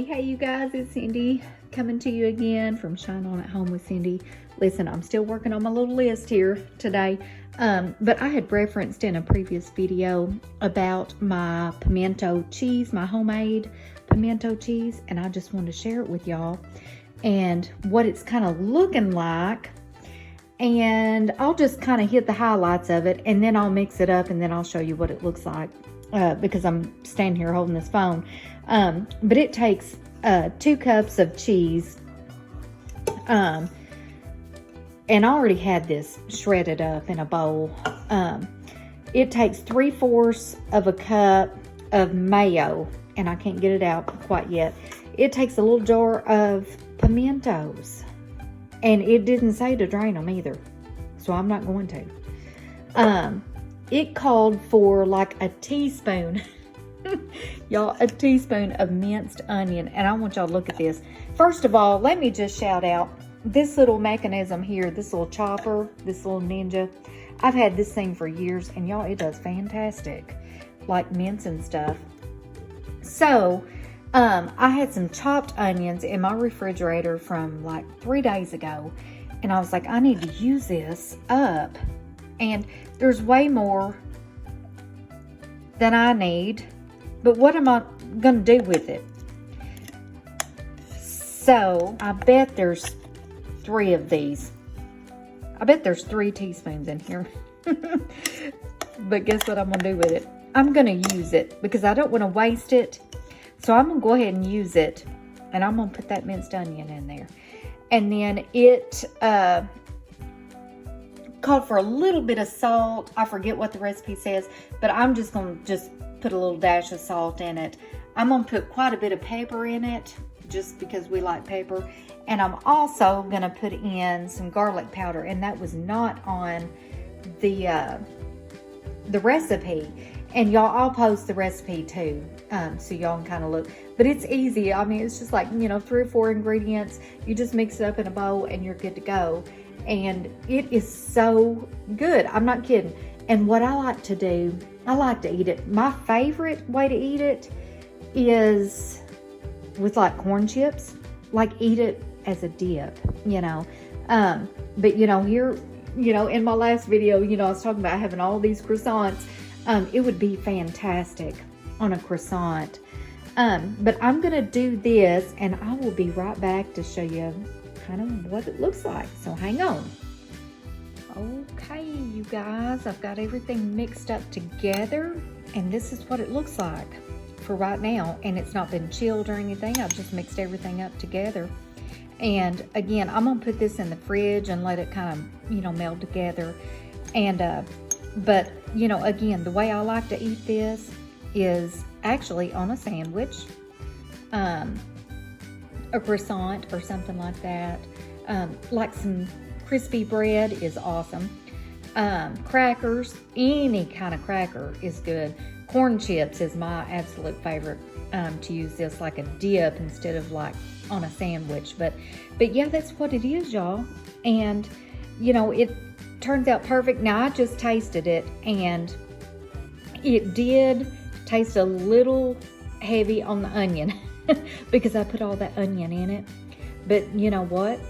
Hey, you guys, it's Cindy coming to you again from Shine On at Home with Cindy. Listen, I'm still working on my little list here today, but I had referenced in a previous video about my pimento cheese, my homemade pimento cheese, and I just wanted to share it with y'all and what it's kind of looking like. And I'll just kind of hit the highlights of it, and then I'll mix it up, and then I'll show you what it looks like because I'm standing here holding this phone. But it takes 2 cups of cheese, and I already had this shredded up in a bowl. It takes 3/4 of a cup of mayo, and I can't get it out quite yet. It takes a little jar of pimentos, and it didn't say to drain them either, so I'm not going to. It called for like a teaspoon y'all, a teaspoon of minced onion. And I want y'all to look at this. First of all, let me just shout out this little mechanism here, this little chopper, this little Ninja. I've had this thing for years, and y'all, it does fantastic, like mince and stuff. So I had some chopped onions in my refrigerator from like 3 days ago, and I was like, I need to use this up, and there's way more than I need. But what am I going to do with it? So, I bet there's 3 of these. I bet there's 3 teaspoons in here. But guess what I'm going to do with it? I'm going to use it because I don't want to waste it. So, I'm going to go ahead and use it. And I'm going to put that minced onion in there. And then it called for a little bit of salt. I forget what the recipe says. But I'm just going to put a little dash of salt in it. I'm going to put quite a bit of pepper in it just because we like pepper. And I'm also going to put in some garlic powder, and that was not on the recipe. And y'all, I'll post the recipe too, so y'all can kind of look. But it's easy. I mean, it's just like, 3 or 4 ingredients. You just mix it up in a bowl and you're good to go. And it is so good. I'm not kidding. And what I like to do, I like to eat it. My favorite way to eat it is with like corn chips. Like, eat it as a dip, But, here, in my last video, I was talking about having all these croissants. It would be fantastic on a croissant. But I'm going to do this, and I will be right back to show you kind of what it looks like. So hang on. Okay, you guys, I've got everything mixed up together, and this is what it looks like for right now. And it's not been chilled or anything. I've just mixed everything up together. And again, I'm gonna put this in the fridge and let it kind of, meld together. And but again, the way I like to eat this is actually on a sandwich, a croissant or something like that. Like some crispy bread is awesome. Crackers, any kind of cracker is good. Corn chips is my absolute favorite, to use this like a dip instead of like on a sandwich. But yeah, that's what it is, y'all. And it turns out perfect. Now, I just tasted it, and it did taste a little heavy on the onion because I put all that onion in it. But you know what?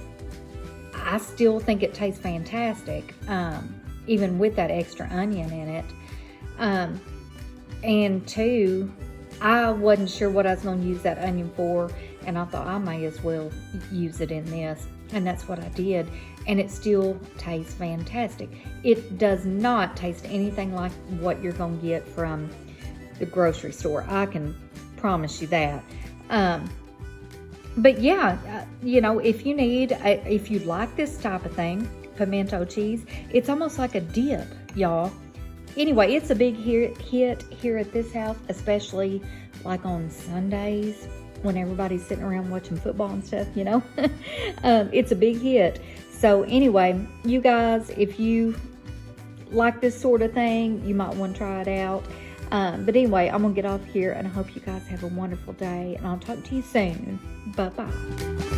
I still think it tastes fantastic, even with that extra onion in it. And 2, I wasn't sure what I was going to use that onion for, and I thought I may as well use it in this, and that's what I did. And it still tastes fantastic. It does not taste anything like what you're going to get from the grocery store. I can promise you that. But yeah, if you like this type of thing, pimento cheese, it's almost like a dip, y'all. Anyway, it's a big hit here at this house, especially like on Sundays when everybody's sitting around watching football and stuff, It's a big hit. So anyway, you guys, if you like this sort of thing, you might want to try it out. But anyway, I'm going to get off here, and I hope you guys have a wonderful day, and I'll talk to you soon. Bye-bye.